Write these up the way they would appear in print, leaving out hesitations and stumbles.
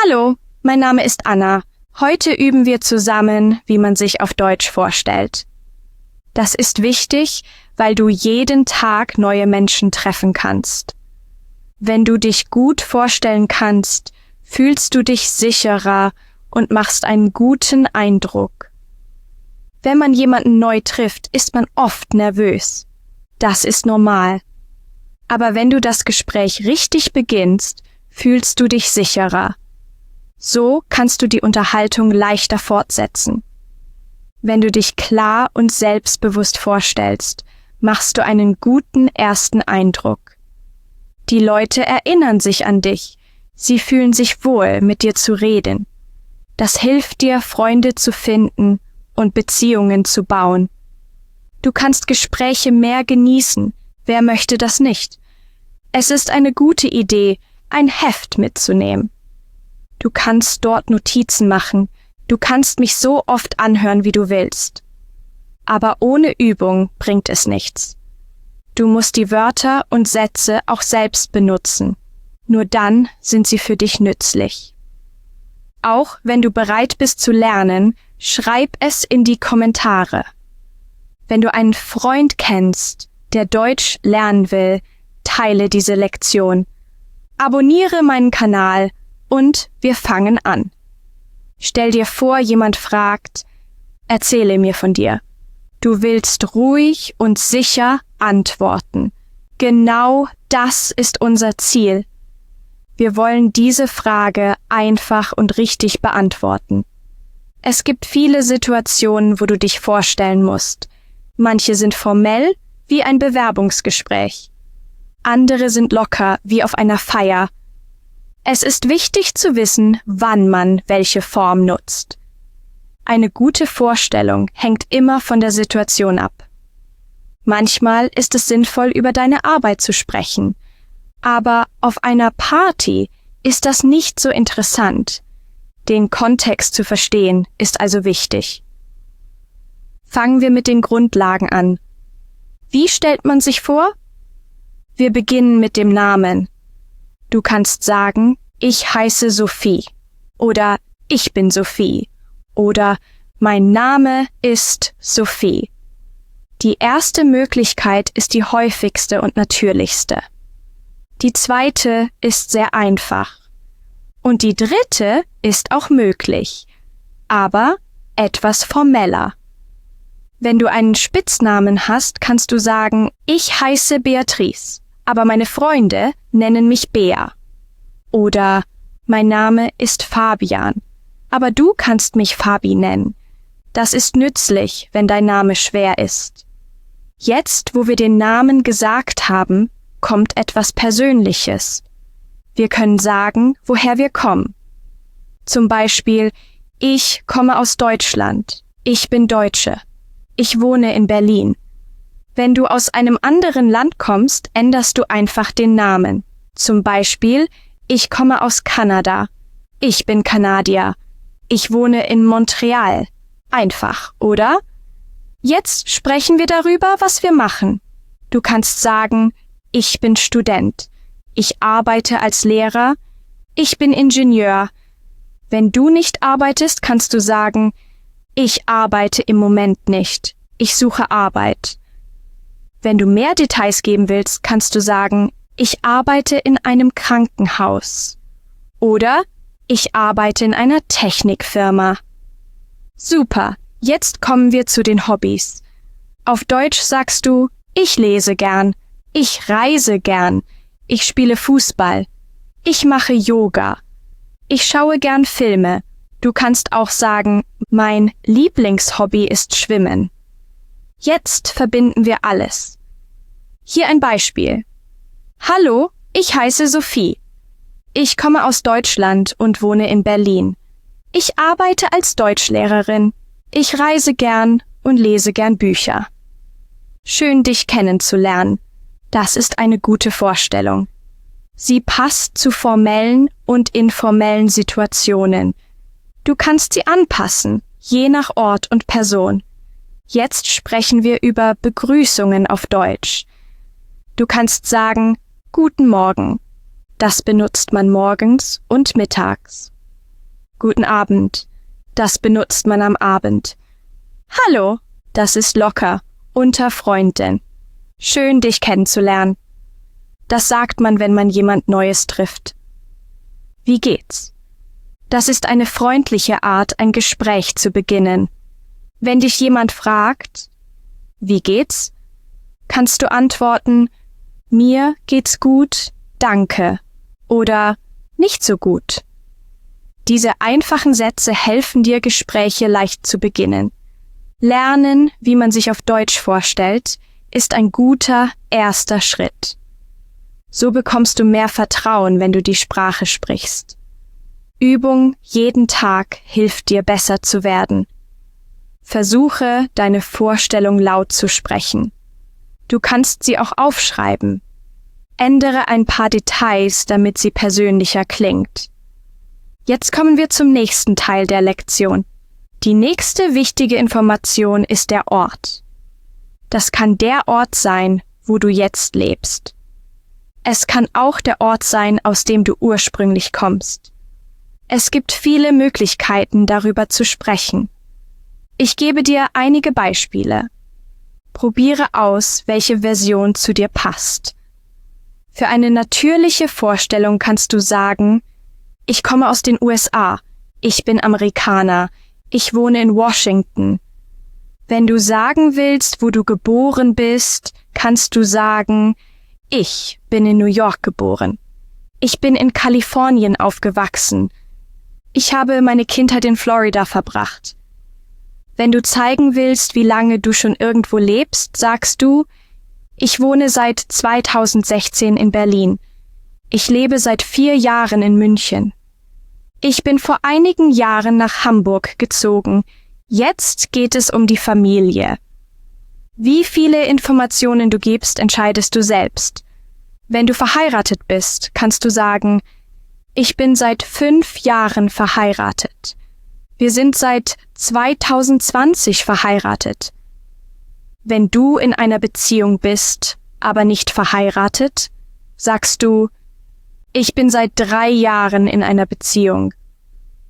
Hallo, mein Name ist Anna. Heute üben wir zusammen, wie man sich auf Deutsch vorstellt. Das ist wichtig, weil du jeden Tag neue Menschen treffen kannst. Wenn du dich gut vorstellen kannst, fühlst du dich sicherer und machst einen guten Eindruck. Wenn man jemanden neu trifft, ist man oft nervös. Das ist normal. Aber wenn du das Gespräch richtig beginnst, fühlst du dich sicherer. So kannst du die Unterhaltung leichter fortsetzen. Wenn du dich klar und selbstbewusst vorstellst, machst du einen guten ersten Eindruck. Die Leute erinnern sich an dich. Sie fühlen sich wohl, mit dir zu reden. Das hilft dir, Freunde zu finden und Beziehungen zu bauen. Du kannst Gespräche mehr genießen. Wer möchte das nicht? Es ist eine gute Idee, ein Heft mitzunehmen. Du kannst dort Notizen machen. Du kannst mich so oft anhören, wie du willst. Aber ohne Übung bringt es nichts. Du musst die Wörter und Sätze auch selbst benutzen. Nur dann sind sie für dich nützlich. Auch wenn du bereit bist zu lernen, schreib es in die Kommentare. Wenn du einen Freund kennst, der Deutsch lernen will, teile diese Lektion. Abonniere meinen Kanal und wir fangen an. Stell dir vor, jemand fragt, erzähle mir von dir. Du willst ruhig und sicher antworten. Genau das ist unser Ziel. Wir wollen diese Frage einfach und richtig beantworten. Es gibt viele Situationen, wo du dich vorstellen musst. Manche sind formell, wie ein Bewerbungsgespräch. Andere sind locker, wie auf einer Feier. Es ist wichtig zu wissen, wann man welche Form nutzt. Eine gute Vorstellung hängt immer von der Situation ab. Manchmal ist es sinnvoll, über deine Arbeit zu sprechen. Aber auf einer Party ist das nicht so interessant. Den Kontext zu verstehen ist also wichtig. Fangen wir mit den Grundlagen an. Wie stellt man sich vor? Wir beginnen mit dem Namen. Du kannst sagen, ich heiße Sophie oder ich bin Sophie oder mein Name ist Sophie. Die erste Möglichkeit ist die häufigste und natürlichste. Die zweite ist sehr einfach. Und die dritte ist auch möglich, aber etwas formeller. Wenn du einen Spitznamen hast, kannst du sagen, ich heiße Beatrice, aber meine Freunde nennen mich Bea. Oder mein Name ist Fabian, aber du kannst mich Fabi nennen. Das ist nützlich, wenn dein Name schwer ist. Jetzt, wo wir den Namen gesagt haben, kommt etwas Persönliches. Wir können sagen, woher wir kommen. Zum Beispiel, ich komme aus Deutschland. Ich bin Deutsche. Ich wohne in Berlin. Wenn du aus einem anderen Land kommst, änderst du einfach den Namen. Zum Beispiel, ich komme aus Kanada. Ich bin Kanadier. Ich wohne in Montreal. Einfach, oder? Jetzt sprechen wir darüber, was wir machen. Du kannst sagen, ich bin Student. Ich arbeite als Lehrer. Ich bin Ingenieur. Wenn du nicht arbeitest, kannst du sagen, ich arbeite im Moment nicht. Ich suche Arbeit. Wenn du mehr Details geben willst, kannst du sagen, ich arbeite in einem Krankenhaus. Oder ich arbeite in einer Technikfirma. Super, jetzt kommen wir zu den Hobbys. Auf Deutsch sagst du, ich lese gern, ich reise gern, ich spiele Fußball, ich mache Yoga, ich schaue gern Filme. Du kannst auch sagen, mein Lieblingshobby ist Schwimmen. Jetzt verbinden wir alles. Hier ein Beispiel. Hallo, ich heiße Sophie. Ich komme aus Deutschland und wohne in Berlin. Ich arbeite als Deutschlehrerin. Ich reise gern und lese gern Bücher. Schön, dich kennenzulernen. Das ist eine gute Vorstellung. Sie passt zu formellen und informellen Situationen. Du kannst sie anpassen, je nach Ort und Person. Jetzt sprechen wir über Begrüßungen auf Deutsch. Du kannst sagen, Guten Morgen. Das benutzt man morgens und mittags. Guten Abend. Das benutzt man am Abend. Hallo, das ist locker, unter Freunden. Schön, dich kennenzulernen. Das sagt man, wenn man jemand Neues trifft. Wie geht's? Das ist eine freundliche Art, ein Gespräch zu beginnen. Wenn dich jemand fragt, wie geht's? Kannst du antworten, mir geht's gut, danke, oder nicht so gut. Diese einfachen Sätze helfen dir, Gespräche leicht zu beginnen. Lernen, wie man sich auf Deutsch vorstellt, ist ein guter erster Schritt. So bekommst du mehr Vertrauen, wenn du die Sprache sprichst. Übung jeden Tag hilft dir, besser zu werden. Versuche, deine Vorstellung laut zu sprechen. Du kannst sie auch aufschreiben. Ändere ein paar Details, damit sie persönlicher klingt. Jetzt kommen wir zum nächsten Teil der Lektion. Die nächste wichtige Information ist der Ort. Das kann der Ort sein, wo du jetzt lebst. Es kann auch der Ort sein, aus dem du ursprünglich kommst. Es gibt viele Möglichkeiten, darüber zu sprechen. Ich gebe dir einige Beispiele. Probiere aus, welche Version zu dir passt. Für eine natürliche Vorstellung kannst du sagen, ich komme aus den USA, ich bin Amerikaner, ich wohne in Washington. Wenn du sagen willst, wo du geboren bist, kannst du sagen, ich bin in New York geboren. Ich bin in Kalifornien aufgewachsen. Ich habe meine Kindheit in Florida verbracht. Wenn du zeigen willst, wie lange du schon irgendwo lebst, sagst du, ich wohne seit 2016 in Berlin. Ich lebe seit 4 Jahren in München. Ich bin vor einigen Jahren nach Hamburg gezogen. Jetzt geht es um die Familie. Wie viele Informationen du gibst, entscheidest du selbst. Wenn du verheiratet bist, kannst du sagen, ich bin seit 5 Jahren verheiratet. Wir sind seit 2020 verheiratet. Wenn du in einer Beziehung bist, aber nicht verheiratet, sagst du, ich bin seit 3 Jahren in einer Beziehung.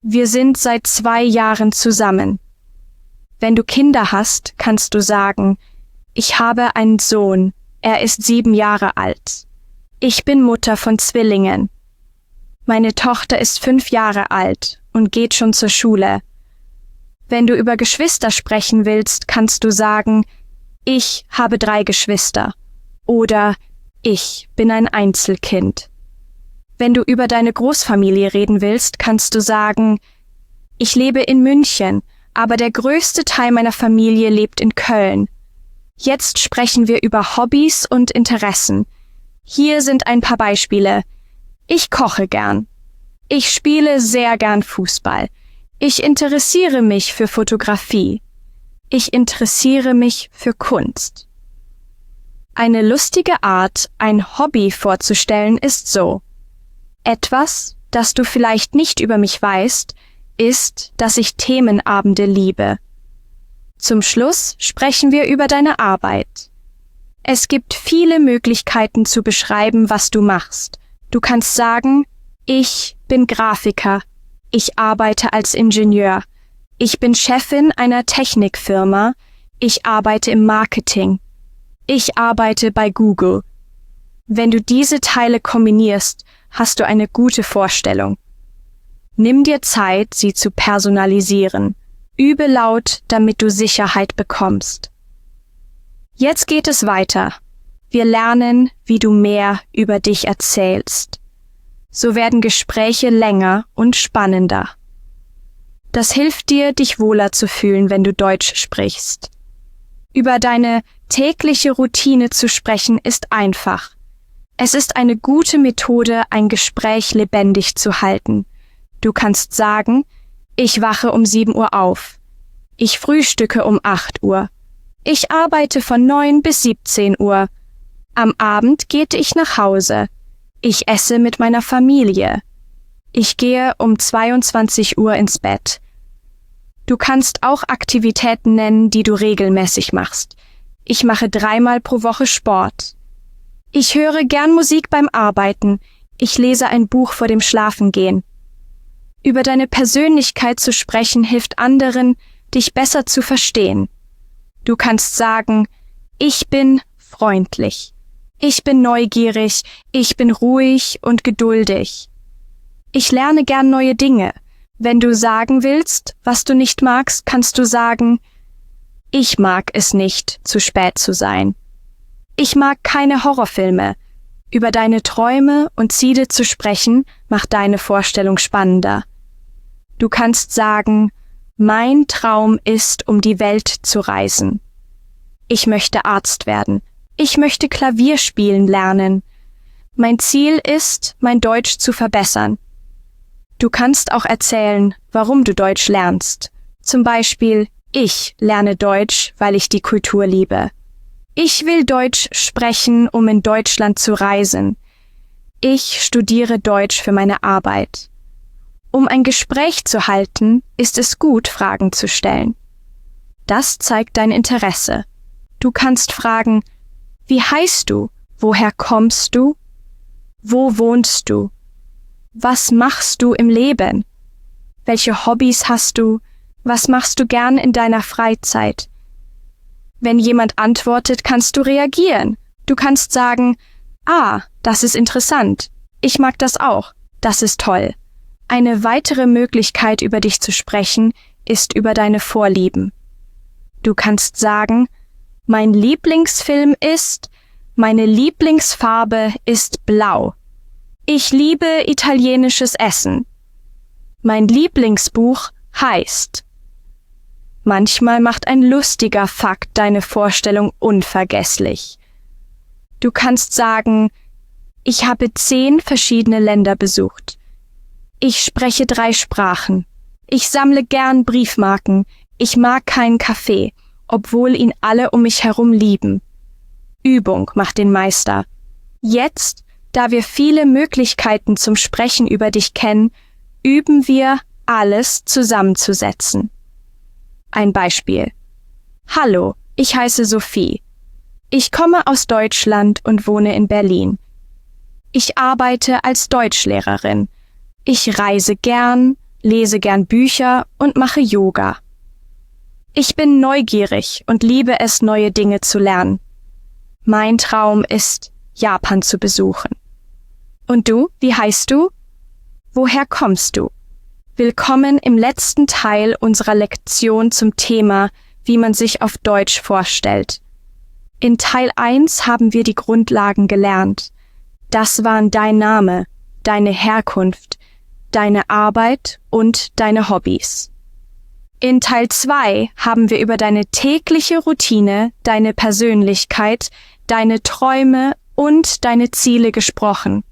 Wir sind seit 2 Jahren zusammen. Wenn du Kinder hast, kannst du sagen, ich habe einen Sohn, er ist 7 Jahre alt. Ich bin Mutter von Zwillingen. Meine Tochter ist 5 Jahre alt und geht schon zur Schule. Wenn du über Geschwister sprechen willst, kannst du sagen, ich habe 3 Geschwister oder ich bin ein Einzelkind. Wenn du über deine Großfamilie reden willst, kannst du sagen, ich lebe in München, aber der größte Teil meiner Familie lebt in Köln. Jetzt sprechen wir über Hobbys und Interessen. Hier sind ein paar Beispiele. Ich koche gern. Ich spiele sehr gern Fußball. Ich interessiere mich für Fotografie. Ich interessiere mich für Kunst. Eine lustige Art, ein Hobby vorzustellen, ist so. Etwas, das du vielleicht nicht über mich weißt, ist, dass ich Themenabende liebe. Zum Schluss sprechen wir über deine Arbeit. Es gibt viele Möglichkeiten zu beschreiben, was du machst. Du kannst sagen, ich bin Grafiker, ich arbeite als Ingenieur, ich bin Chefin einer Technikfirma, ich arbeite im Marketing, ich arbeite bei Google. Wenn du diese Teile kombinierst, hast du eine gute Vorstellung. Nimm dir Zeit, sie zu personalisieren. Übe laut, damit du Sicherheit bekommst. Jetzt geht es weiter. Wir lernen, wie du mehr über dich erzählst. So werden Gespräche länger und spannender. Das hilft dir, dich wohler zu fühlen, wenn du Deutsch sprichst. Über deine tägliche Routine zu sprechen ist einfach. Es ist eine gute Methode, ein Gespräch lebendig zu halten. Du kannst sagen, ich wache um 7 Uhr auf. Ich frühstücke um 8 Uhr. Ich arbeite von 9 bis 17 Uhr. Am Abend gehe ich nach Hause. Ich esse mit meiner Familie. Ich gehe um 22 Uhr ins Bett. Du kannst auch Aktivitäten nennen, die du regelmäßig machst. Ich mache 3-mal pro Woche Sport. Ich höre gern Musik beim Arbeiten. Ich lese ein Buch vor dem Schlafengehen. Über deine Persönlichkeit zu sprechen hilft anderen, dich besser zu verstehen. Du kannst sagen, ich bin freundlich, ich bin neugierig, ich bin ruhig und geduldig. Ich lerne gern neue Dinge. Wenn du sagen willst, was du nicht magst, kannst du sagen, ich mag es nicht, zu spät zu sein. Ich mag keine Horrorfilme. Über deine Träume und Ziele zu sprechen, macht deine Vorstellung spannender. Du kannst sagen, mein Traum ist, um die Welt zu reisen. Ich möchte Arzt werden. Ich möchte Klavier spielen lernen. Mein Ziel ist, mein Deutsch zu verbessern. Du kannst auch erzählen, warum du Deutsch lernst. Zum Beispiel, ich lerne Deutsch, weil ich die Kultur liebe. Ich will Deutsch sprechen, um in Deutschland zu reisen. Ich studiere Deutsch für meine Arbeit. Um ein Gespräch zu halten, ist es gut, Fragen zu stellen. Das zeigt dein Interesse. Du kannst fragen, wie heißt du? Woher kommst du? Wo wohnst du? Was machst du im Leben? Welche Hobbys hast du? Was machst du gern in deiner Freizeit? Wenn jemand antwortet, kannst du reagieren. Du kannst sagen, das ist interessant. Ich mag das auch. Das ist toll. Eine weitere Möglichkeit, über dich zu sprechen, ist über deine Vorlieben. Du kannst sagen, mein Lieblingsfilm ist, meine Lieblingsfarbe ist blau. Ich liebe italienisches Essen. Mein Lieblingsbuch heißt. Manchmal macht ein lustiger Fakt deine Vorstellung unvergesslich. Du kannst sagen, ich habe 10 verschiedene Länder besucht. Ich spreche 3 Sprachen. Ich sammle gern Briefmarken. Ich mag keinen Kaffee, obwohl ihn alle um mich herum lieben. Übung macht den Meister. Jetzt, da wir viele Möglichkeiten zum Sprechen über dich kennen, üben wir, alles zusammenzusetzen. Ein Beispiel. Hallo, ich heiße Sophie. Ich komme aus Deutschland und wohne in Berlin. Ich arbeite als Deutschlehrerin. Ich reise gern, lese gern Bücher und mache Yoga. Ich bin neugierig und liebe es, neue Dinge zu lernen. Mein Traum ist, Japan zu besuchen. Und du, wie heißt du? Woher kommst du? Willkommen im letzten Teil unserer Lektion zum Thema, wie man sich auf Deutsch vorstellt. In Teil 1 haben wir die Grundlagen gelernt. Das waren dein Name, deine Herkunft, deine Arbeit und deine Hobbys. In Teil 2 haben wir über deine tägliche Routine, deine Persönlichkeit, deine Träume und deine Ziele gesprochen.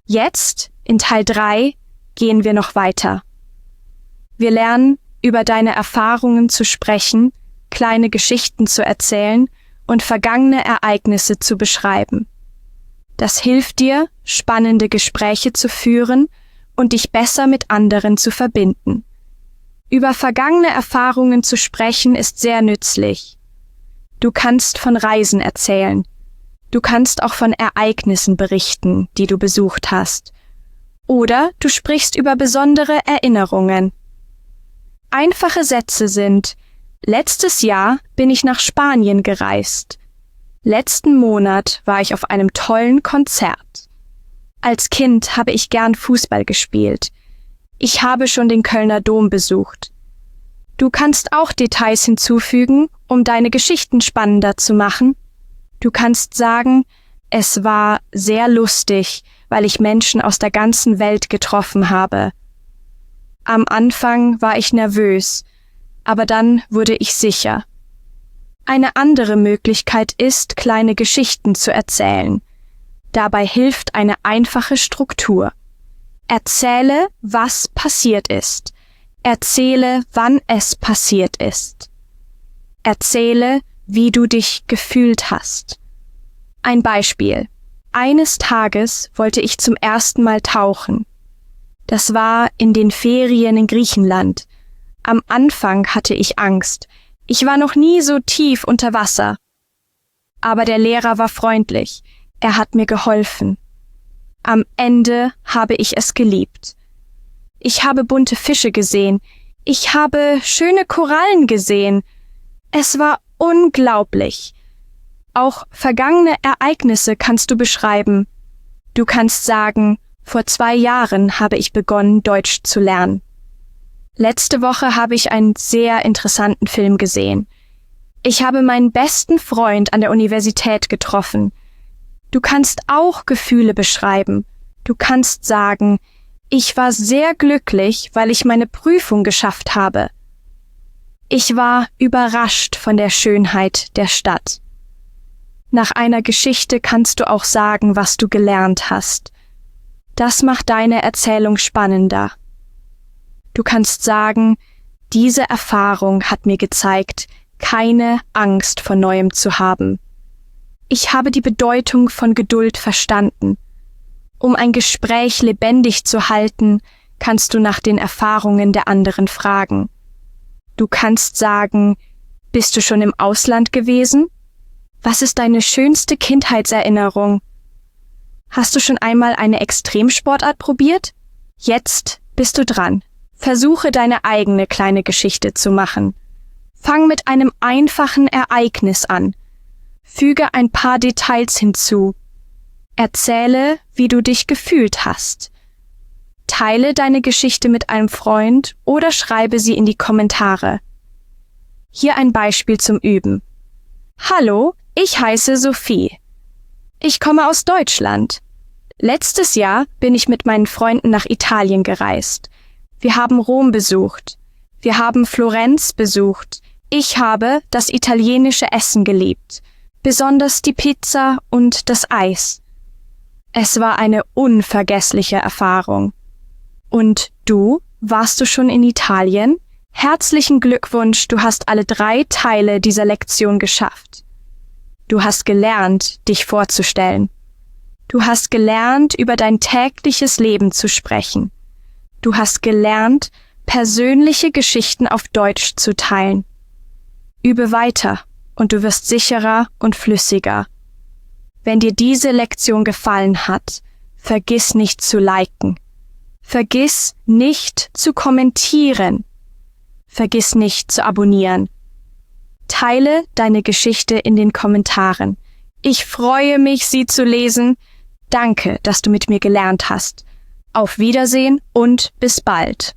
Jetzt, in Teil 3, gehen wir noch weiter. Wir lernen, über deine Erfahrungen zu sprechen, kleine Geschichten zu erzählen und vergangene Ereignisse zu beschreiben. Das hilft dir, spannende Gespräche zu führen und dich besser mit anderen zu verbinden. Über vergangene Erfahrungen zu sprechen ist sehr nützlich. Du kannst von Reisen erzählen. Du kannst auch von Ereignissen berichten, die du besucht hast. Oder du sprichst über besondere Erinnerungen. Einfache Sätze sind: Letztes Jahr bin ich nach Spanien gereist. Letzten Monat war ich auf einem tollen Konzert. Als Kind habe ich gern Fußball gespielt. Ich habe schon den Kölner Dom besucht. Du kannst auch Details hinzufügen, um deine Geschichten spannender zu machen. Du kannst sagen, es war sehr lustig, weil ich Menschen aus der ganzen Welt getroffen habe. Am Anfang war ich nervös, aber dann wurde ich sicher. Eine andere Möglichkeit ist, kleine Geschichten zu erzählen. Dabei hilft eine einfache Struktur. Erzähle, was passiert ist. Erzähle, wann es passiert ist. Erzähle, wie du dich gefühlt hast. Ein Beispiel. Eines Tages wollte ich zum ersten Mal tauchen. Das war in den Ferien in Griechenland. Am Anfang hatte ich Angst. Ich war noch nie so tief unter Wasser. Aber der Lehrer war freundlich. Er hat mir geholfen. Am Ende habe ich es geliebt. Ich habe bunte Fische gesehen. Ich habe schöne Korallen gesehen. Es war unglaublich. Auch vergangene Ereignisse kannst du beschreiben. Du kannst sagen, vor 2 Jahren habe ich begonnen, Deutsch zu lernen. Letzte Woche habe ich einen sehr interessanten Film gesehen. Ich habe meinen besten Freund an der Universität getroffen. Du kannst auch Gefühle beschreiben. Du kannst sagen, ich war sehr glücklich, weil ich meine Prüfung geschafft habe. Ich war überrascht von der Schönheit der Stadt. Nach einer Geschichte kannst du auch sagen, was du gelernt hast. Das macht deine Erzählung spannender. Du kannst sagen, diese Erfahrung hat mir gezeigt, keine Angst vor Neuem zu haben. Ich habe die Bedeutung von Geduld verstanden. Um ein Gespräch lebendig zu halten, kannst du nach den Erfahrungen der anderen fragen. Du kannst sagen, bist du schon im Ausland gewesen? Was ist deine schönste Kindheitserinnerung? Hast du schon einmal eine Extremsportart probiert? Jetzt bist du dran. Versuche deine eigene kleine Geschichte zu machen. Fang mit einem einfachen Ereignis an. Füge ein paar Details hinzu. Erzähle, wie du dich gefühlt hast. Teile deine Geschichte mit einem Freund oder schreibe sie in die Kommentare. Hier ein Beispiel zum Üben. Hallo, ich heiße Sophie. Ich komme aus Deutschland. Letztes Jahr bin ich mit meinen Freunden nach Italien gereist. Wir haben Rom besucht. Wir haben Florenz besucht. Ich habe das italienische Essen geliebt, besonders die Pizza und das Eis. Es war eine unvergessliche Erfahrung. Und du, warst du schon in Italien? Herzlichen Glückwunsch, du hast alle 3 Teile dieser Lektion geschafft. Du hast gelernt, dich vorzustellen. Du hast gelernt, über dein tägliches Leben zu sprechen. Du hast gelernt, persönliche Geschichten auf Deutsch zu teilen. Übe weiter und du wirst sicherer und flüssiger. Wenn dir diese Lektion gefallen hat, vergiss nicht zu liken. Vergiss nicht zu kommentieren. Vergiss nicht zu abonnieren. Teile deine Geschichte in den Kommentaren. Ich freue mich, sie zu lesen. Danke, dass du mit mir gelernt hast. Auf Wiedersehen und bis bald.